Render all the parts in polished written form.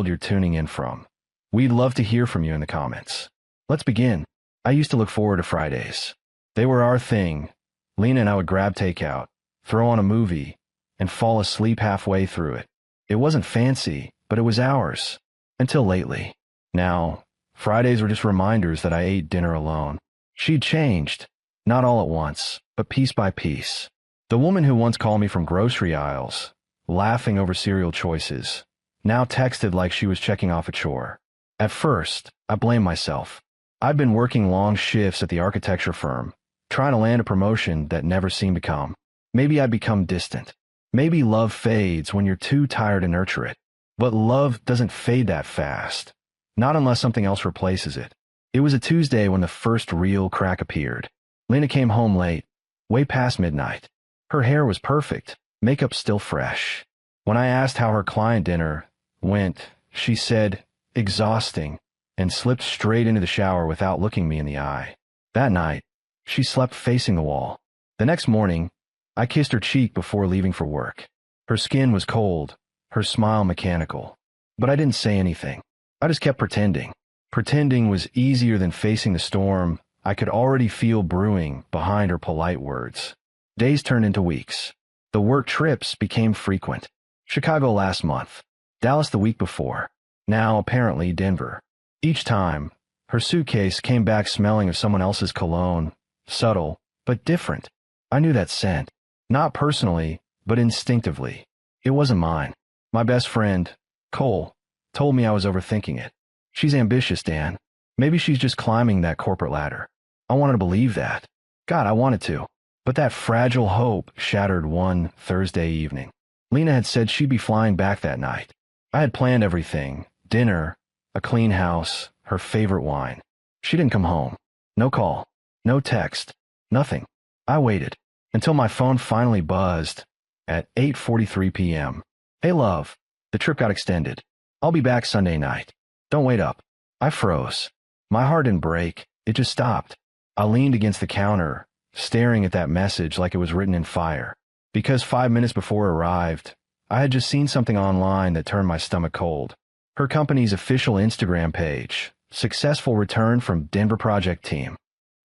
you're tuning in from. We'd love to hear from you in the comments. Let's begin. I used to look forward to Fridays. They were our thing. Lena and I would grab takeout, throw on a movie, and fall asleep halfway through it. It wasn't fancy, but it was ours. Until lately. Now, Fridays were just reminders that I ate dinner alone. She'd changed. Not all at once, but piece by piece. The woman who once called me from grocery aisles, laughing over cereal choices, now texted like she was checking off a chore. At first, I blamed myself. I'd been working long shifts at the architecture firm, trying to land a promotion that never seemed to come. Maybe I'd become distant. Maybe love fades when you're too tired to nurture it. But love doesn't fade that fast. Not unless something else replaces it. It was a Tuesday when the first real crack appeared. Lena came home late, way past midnight. Her hair was perfect, makeup still fresh. When I asked how her client dinner went, she said, exhausting, and slipped straight into the shower without looking me in the eye. That night, she slept facing the wall. The next morning, I kissed her cheek before leaving for work. Her skin was cold, her smile mechanical. But I didn't say anything. I just kept pretending. Pretending was easier than facing the storm I could already feel brewing behind her polite words. Days turned into weeks. The work trips became frequent. Chicago last month, Dallas the week before, now apparently Denver. Each time, her suitcase came back smelling of someone else's cologne, subtle, but different. I knew that scent, not personally, but instinctively. It wasn't mine. My best friend, Cole, told me I was overthinking it. She's ambitious, Dan. Maybe she's just climbing that corporate ladder. I wanted to believe that. God, I wanted to. But that fragile hope shattered one Thursday evening. Lena had said she'd be flying back that night. I had planned everything, dinner, a clean house, her favorite wine. She didn't come home. No call, no text, nothing. I waited until my phone finally buzzed at 8:43 p.m. Hey love, the trip got extended. I'll be back Sunday night. Don't wait up. I froze. My heart didn't break, it just stopped. I leaned against the counter, staring at that message like it was written in fire. Because 5 minutes before it arrived, I had just seen something online that turned my stomach cold. Her company's official Instagram page, successful return from Denver project team.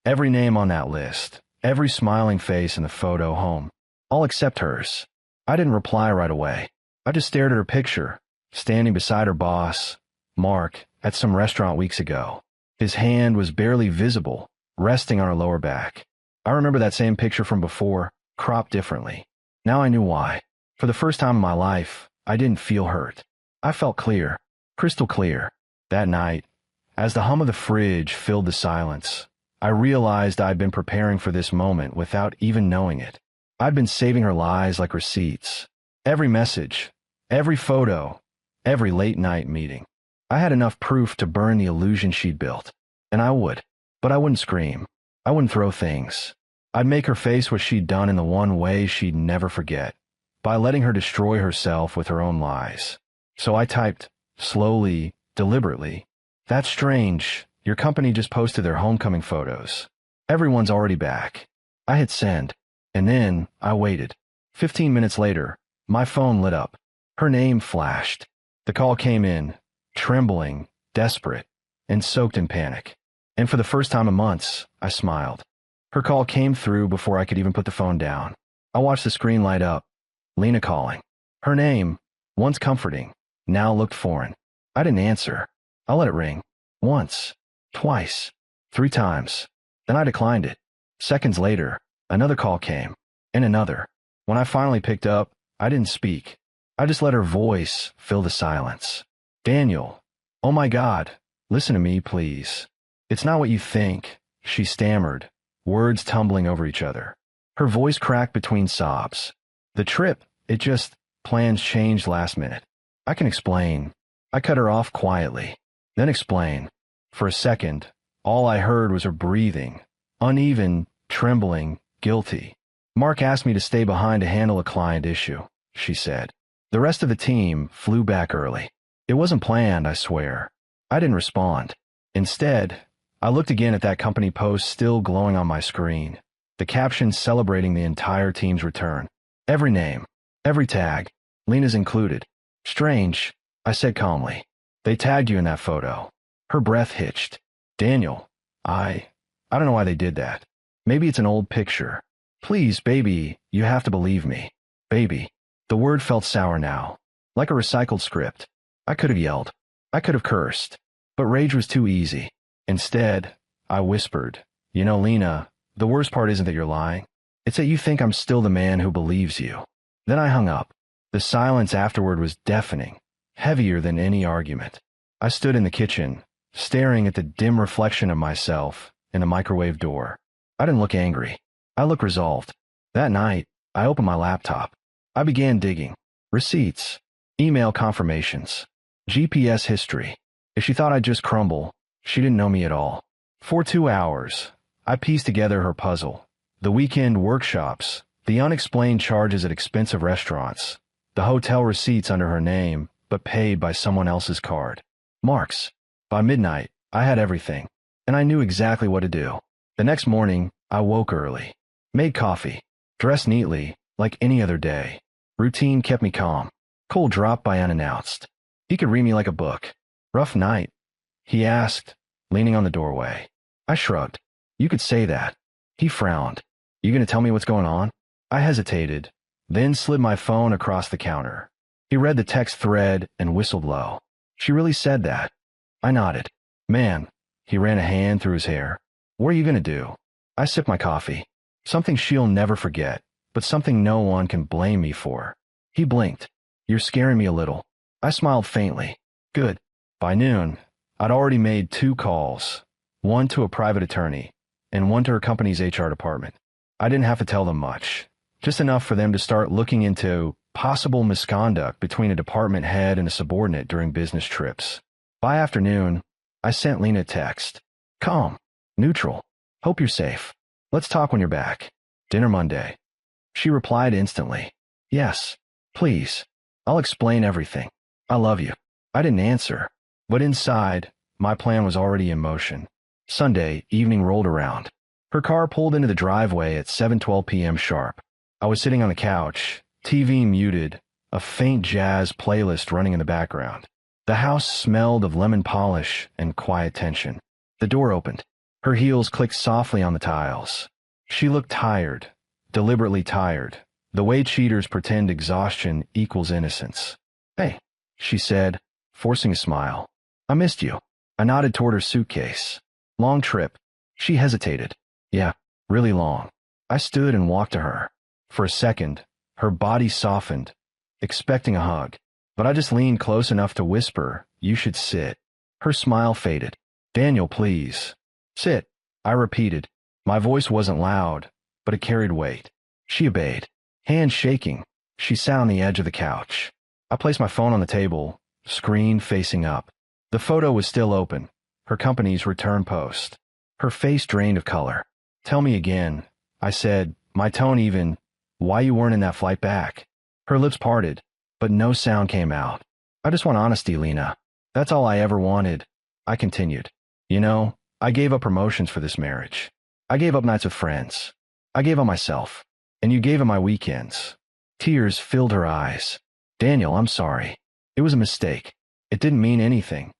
Every name on that list, every smiling face in the photo home, all except hers. I didn't reply right away. I just stared at her picture, standing beside her boss, Mark, at some restaurant weeks ago. His hand was barely visible, resting on her lower back. I remember that same picture from before, cropped differently. Now I knew why. For the first time in my life, I didn't feel hurt. I felt clear, crystal clear. That night, as the hum of the fridge filled the silence, I realized I'd been preparing for this moment without even knowing it. I'd been saving her lies like receipts. Every message, every photo, every late-night meeting. I had enough proof to burn the illusion she'd built. And I would. But I wouldn't scream. I wouldn't throw things. I'd make her face what she'd done in the one way she'd never forget, by letting her destroy herself with her own lies. So I typed, slowly, deliberately, "That's strange. Your company just posted their homecoming photos. Everyone's already back." I hit send. And then I waited. 15 minutes later, my phone lit up. Her name flashed. The call came in, trembling, desperate, and soaked in panic. And for the first time in months, I smiled. Her call came through before I could even put the phone down. I watched the screen light up. Lena calling. Her name, once comforting, now looked foreign. I didn't answer. I let it ring. Once, twice, 3 times. Then I declined it. Seconds later, another call came, and another. When I finally picked up, I didn't speak. I just let her voice fill the silence. "Daniel, oh my God, listen to me, please. It's not what you think," she stammered, words tumbling over each other. Her voice cracked between sobs. "The trip, plans changed last minute. I can explain." I cut her off quietly. Then explain. For a second, all I heard was her breathing, uneven, trembling, guilty. "Mark asked me to stay behind to handle a client issue," she said. "The rest of the team flew back early. It wasn't planned, I swear." I didn't respond. Instead, I looked again at that company post still glowing on my screen, the caption celebrating the entire team's return. Every name, every tag, Lena's included. "Strange," I said calmly. They tagged you in that photo. Her breath hitched. Daniel, I don't know why they did that. Maybe it's an old picture. Please, baby, you have to believe me. Baby. The word felt sour now. Like a recycled script. I could have yelled. I could have cursed. But rage was too easy. Instead, I whispered, you know, Lena, the worst part isn't that you're lying. It's that you think I'm still the man who believes you. Then I hung up. The silence afterward was deafening, heavier than any argument. I stood in the kitchen, staring at the dim reflection of myself in the microwave door. I didn't look angry. I looked resolved. That night, I opened my laptop. I began digging. Receipts, email confirmations, GPS history. If she thought I'd just crumble, she didn't know me at all. For 2 hours, I pieced together her puzzle. The weekend workshops, the unexplained charges at expensive restaurants, the hotel receipts under her name, but paid by someone else's card. Marks. By midnight, I had everything, and I knew exactly what to do. The next morning, I woke early, made coffee, dressed neatly, like any other day. Routine kept me calm. Cole dropped by unannounced. He could read me like a book. Rough night? He asked, leaning on the doorway. I shrugged. You could say that. He frowned. You gonna tell me what's going on? I hesitated, then slid my phone across the counter. He read the text thread and whistled low. She really said that. I nodded. Man, he ran a hand through his hair. What are you gonna do? I sipped my coffee. Something she'll never forget, but something no one can blame me for. He blinked. You're scaring me a little. I smiled faintly. Good. By noon, I'd already made 2 calls, one to a private attorney, and one to her company's HR department. I didn't have to tell them much, just enough for them to start looking into possible misconduct between a department head and a subordinate during business trips. By afternoon, I sent Lena a text. Calm. Neutral. Hope you're safe. Let's talk when you're back. Dinner Monday. She replied instantly. Yes. Please. I'll explain everything. I love you. I didn't answer, but inside, my plan was already in motion. Sunday evening rolled around. Her car pulled into the driveway at 7:12 p.m. sharp. I was sitting on the couch, TV muted, a faint jazz playlist running in the background. The house smelled of lemon polish and quiet tension. The door opened. Her heels clicked softly on the tiles. She looked tired, deliberately tired, the way cheaters pretend exhaustion equals innocence. Hey, she said, forcing a smile. I missed you. I nodded toward her suitcase. Long trip. She hesitated. Yeah, really long. I stood and walked to her. For a second, her body softened, expecting a hug. But I just leaned close enough to whisper, you should sit. Her smile faded. Daniel, please. Sit, I repeated. My voice wasn't loud, but it carried weight. She obeyed. Hands shaking, she sat on the edge of the couch. I placed my phone on the table, screen facing up. The photo was still open, her company's return post. Her face drained of color. Tell me again, I said, my tone even, why you weren't in that flight back. Her lips parted, but no sound came out. I just want honesty, Lena. That's all I ever wanted. I continued. You know, I gave up promotions for this marriage. I gave up nights with friends. I gave up myself. And you gave up my weekends. Tears filled her eyes. Daniel, I'm sorry. It was a mistake. It didn't mean anything.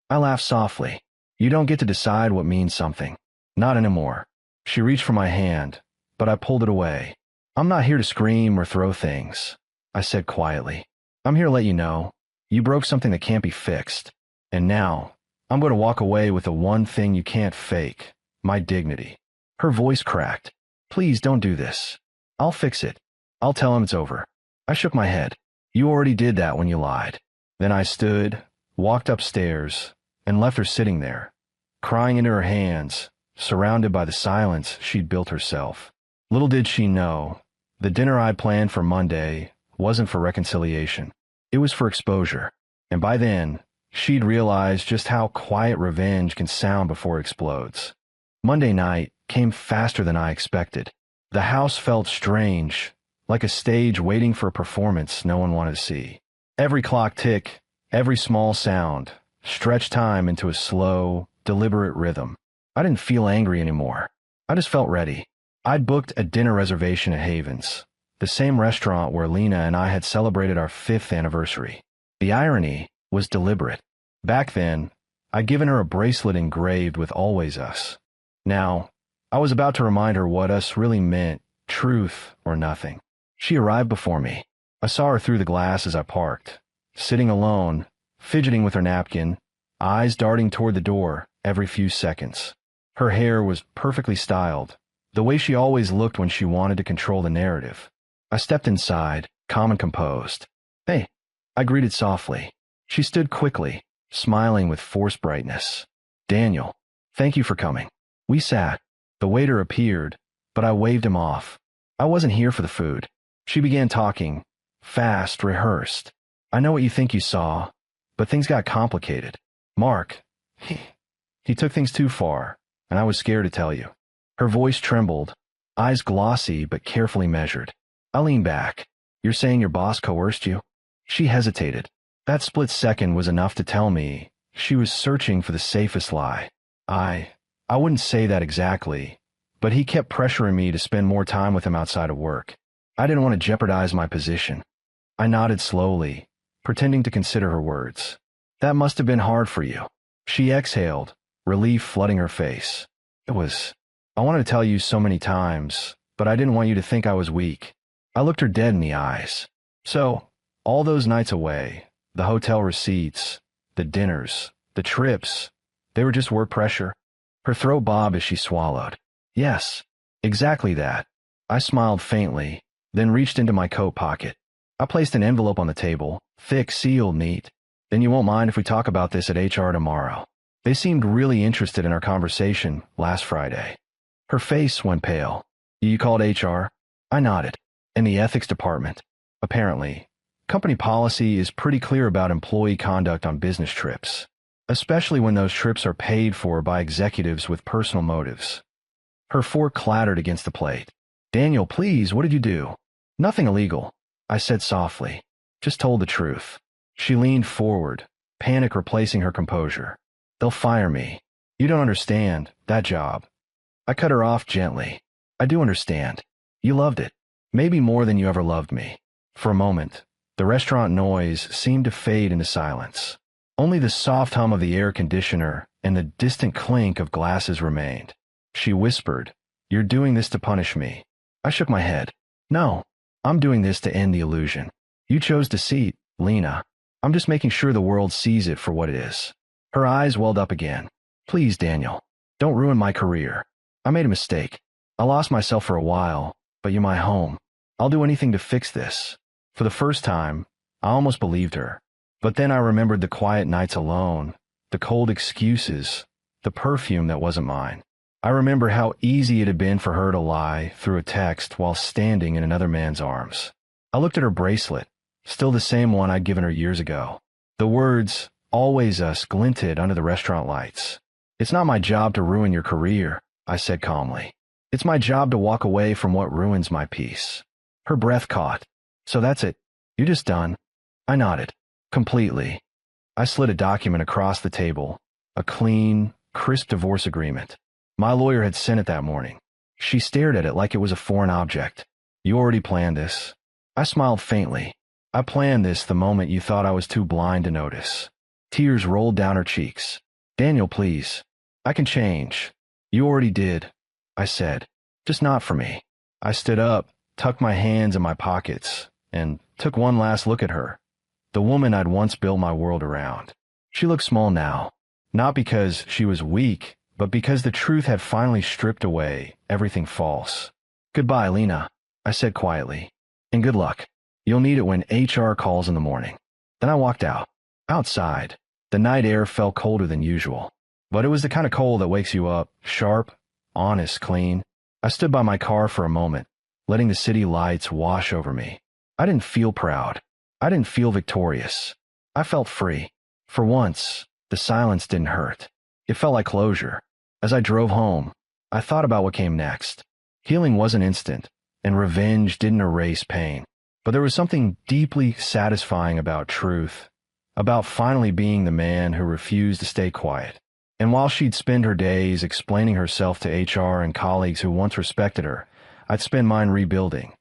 I laughed softly. You don't get to decide what means something. Not anymore. She reached for my hand, but I pulled it away. I'm not here to scream or throw things, I said quietly. I'm here to let you know, you broke something that can't be fixed. And now, I'm going to walk away with the one thing you can't fake, my dignity. Her voice cracked. Please don't do this. I'll fix it. I'll tell him it's over. I shook my head. You already did that when you lied. Then I stood, walked upstairs, and left her sitting there, crying into her hands, surrounded by the silence she'd built herself. Little did she know, the dinner I planned for Monday wasn't for reconciliation. It was for exposure. And by then, she'd realized just how quiet revenge can sound before it explodes. Monday night came faster than I expected. The house felt strange, like a stage waiting for a performance no one wanted to see. Every clock tick, every small sound, stretched time into a slow, deliberate rhythm. I didn't feel angry anymore. I just felt ready. I'd booked a dinner reservation at Haven's, the same restaurant where Lena and I had celebrated our 5th anniversary. The irony was deliberate. Back then, I'd given her a bracelet engraved with "Always Us." Now, I was about to remind her what us really meant, truth or nothing. She arrived before me. I saw her through the glass as I parked, sitting alone, fidgeting with her napkin, eyes darting toward the door every few seconds. Her hair was perfectly styled, the way she always looked when she wanted to control the narrative. I stepped inside, calm and composed. "Hey," I greeted softly. She stood quickly, smiling with forced brightness. "Daniel, thank you for coming." We sat. The waiter appeared, but I waved him off. I wasn't here for the food. She began talking, fast, rehearsed. "I know what you think you saw, but things got complicated. Mark, he took things too far, and I was scared to tell you." Her voice trembled, eyes glossy but carefully measured. I leaned back. "You're saying your boss coerced you?" She hesitated. That split second was enough to tell me she was searching for the safest lie. I wouldn't say that exactly, but he kept pressuring me to spend more time with him outside of work. I didn't want to jeopardize my position. I nodded slowly, pretending to consider her words. "That must have been hard for you." She exhaled, relief flooding her face. I wanted to tell you so many times, but I didn't want you to think I was weak." I looked her dead in the eyes. "So, all those nights away, the hotel receipts, the dinners, the trips, they were just work pressure?" Her throat bobbed as she swallowed. "Yes, exactly that." I smiled faintly, then reached into my coat pocket. I placed an envelope on the table, thick, sealed, neat. "Then you won't mind if we talk about this at HR tomorrow." They seemed really interested in our conversation last Friday. Her face went pale. "You called HR?" I nodded. "In the ethics department. Apparently, company policy is pretty clear about employee conduct on business trips, especially when those trips are paid for by executives with personal motives." Her fork clattered against the plate. "Daniel, please, what did you do?" "Nothing illegal," I said softly. "Just told the truth." She leaned forward, panic replacing her composure. "They'll fire me. You don't understand, that job." I cut her off gently. "I do understand. You loved it. Maybe more than you ever loved me." For a moment, the restaurant noise seemed to fade into silence. Only the soft hum of the air conditioner and the distant clink of glasses remained. She whispered, "You're doing this to punish me." I shook my head. "No, I'm doing this to end the illusion. You chose to see it, Lena. I'm just making sure the world sees it for what it is." Her eyes welled up again. "Please, Daniel, don't ruin my career. I made a mistake. I lost myself for a while, but you're my home. I'll do anything to fix this." For the first time, I almost believed her. But then I remembered the quiet nights alone, the cold excuses, the perfume that wasn't mine. I remember how easy it had been for her to lie through a text while standing in another man's arms. I looked at her bracelet, still the same one I'd given her years ago. The words, "Always Us," glinted under the restaurant lights. "It's not my job to ruin your career," I said calmly. "It's my job to walk away from what ruins my peace." Her breath caught. "So that's it. You're just done?" I nodded. "Completely." I slid a document across the table, a clean, crisp divorce agreement. My lawyer had sent it that morning. She stared at it like it was a foreign object. "You already planned this?" I smiled faintly. "I planned this the moment you thought I was too blind to notice." Tears rolled down her cheeks. "Daniel, please. I can change." "You already did," I said. "Just not for me." I stood up, tucked my hands in my pockets, and took one last look at her, the woman I'd once built my world around. She looked small now, not because she was weak, but because the truth had finally stripped away everything false. "Goodbye, Lena," I said quietly, "and good luck. You'll need it when HR calls in the morning." Then I walked out. Outside, the night air felt colder than usual, but it was the kind of cold that wakes you up, sharp, honest, clean. I stood by my car for a moment, letting the city lights wash over me. I didn't feel proud. I didn't feel victorious. I felt free. For once, the silence didn't hurt. It felt like closure. As I drove home, I thought about what came next. Healing wasn't instant, and revenge didn't erase pain. But there was something deeply satisfying about truth, about finally being the man who refused to stay quiet. And while she'd spend her days explaining herself to HR and colleagues who once respected her, I'd spend mine rebuilding.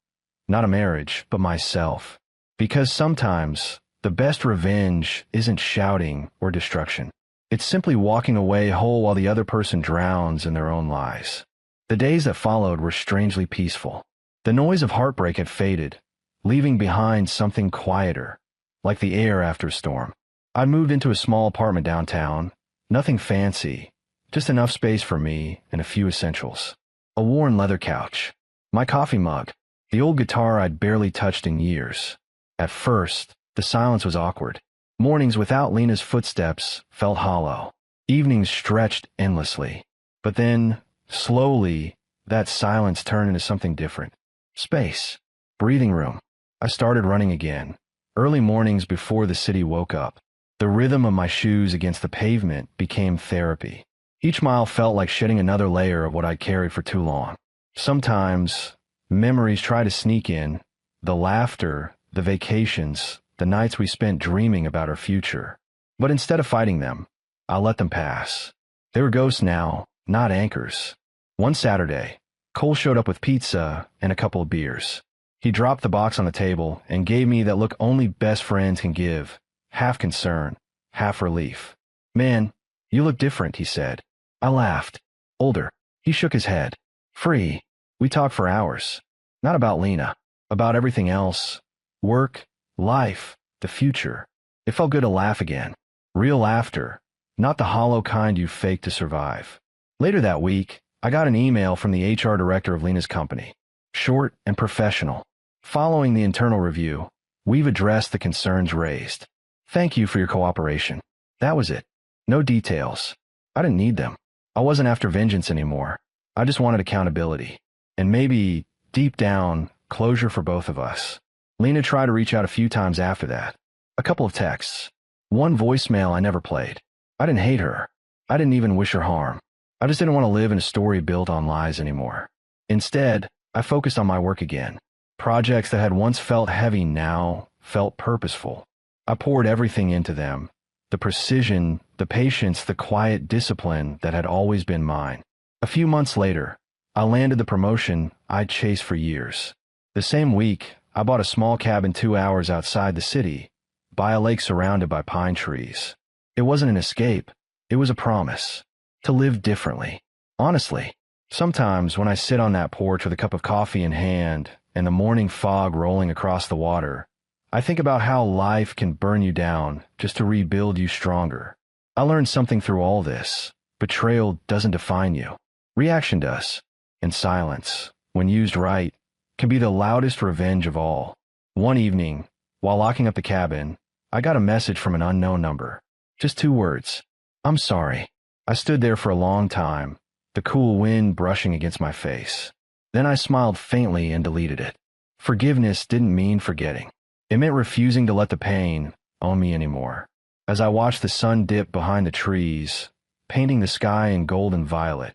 Not a marriage, but myself. Because sometimes The best revenge isn't shouting or destruction. It's simply walking away whole while the other person drowns in their own lies. The days that followed were strangely peaceful. The noise of heartbreak had faded, leaving behind something quieter, like the air after a storm. I moved into a small apartment downtown, nothing fancy, just enough space for me and a few essentials. A worn leather couch, my coffee mug, the old guitar I'd barely touched in years. At first, the silence was awkward. Mornings without Lena's footsteps felt hollow. Evenings stretched endlessly. But then, slowly, that silence turned into something different. Space. Breathing room. I started running again. Early mornings before the city woke up. The rhythm of my shoes against the pavement became therapy. Each mile felt like shedding another layer of what I'd carried for too long. Sometimes, memories try to sneak in. The laughter, the vacations, the nights we spent dreaming about our future. But instead of fighting them, I let them pass. They were ghosts now, not anchors. One Saturday, Cole showed up with pizza and a couple of beers. He dropped the box on the table and gave me that look only best friends can give, half concern, half relief. "Man, you look different," he said. I laughed. "Older." He shook his head. "Free." We talked for hours. Not about Lena, about everything else. Work, life, the future. It felt good to laugh again. Real laughter, not the hollow kind you fake to survive. Later that week, I got an email from the HR director of Lena's company. Short and professional. Following the internal review, we've addressed the concerns raised. Thank you for your cooperation. That was it. No details. I didn't need them. I wasn't after vengeance anymore. I just wanted accountability. And maybe, deep down, closure for both of us. Lena tried to reach out a few times after that. A couple of texts. One voicemail I never played. I didn't hate her. I didn't even wish her harm. I just didn't want to live in a story built on lies anymore. Instead, I focused on my work again. Projects that had once felt heavy now felt purposeful. I poured everything into them. The precision, the patience, the quiet discipline that had always been mine. A few months later, I landed the promotion I'd chased for years. The same week, I bought a small cabin 2 hours outside the city, by a lake surrounded by pine trees. It wasn't an escape. It was a promise. To live differently. Honestly, sometimes when I sit on that porch with a cup of coffee in hand and the morning fog rolling across the water, I think about how life can burn you down just to rebuild you stronger. I learned something through all this. Betrayal doesn't define you. Reaction does. And silence, when used right, can be the loudest revenge of all. One evening, while locking up the cabin, I got a message from an unknown number. Just 2 words. "I'm sorry." I stood there for a long time, the cool wind brushing against my face. Then I smiled faintly and deleted it. Forgiveness didn't mean forgetting. It meant refusing to let the pain own me anymore. As I watched the sun dip behind the trees, painting the sky in gold and violet,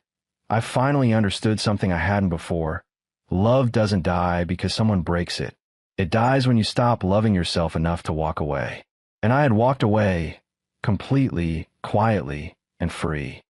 I finally understood something I hadn't before. Love doesn't die because someone breaks it. It dies when you stop loving yourself enough to walk away. And I had walked away, completely, quietly, and free.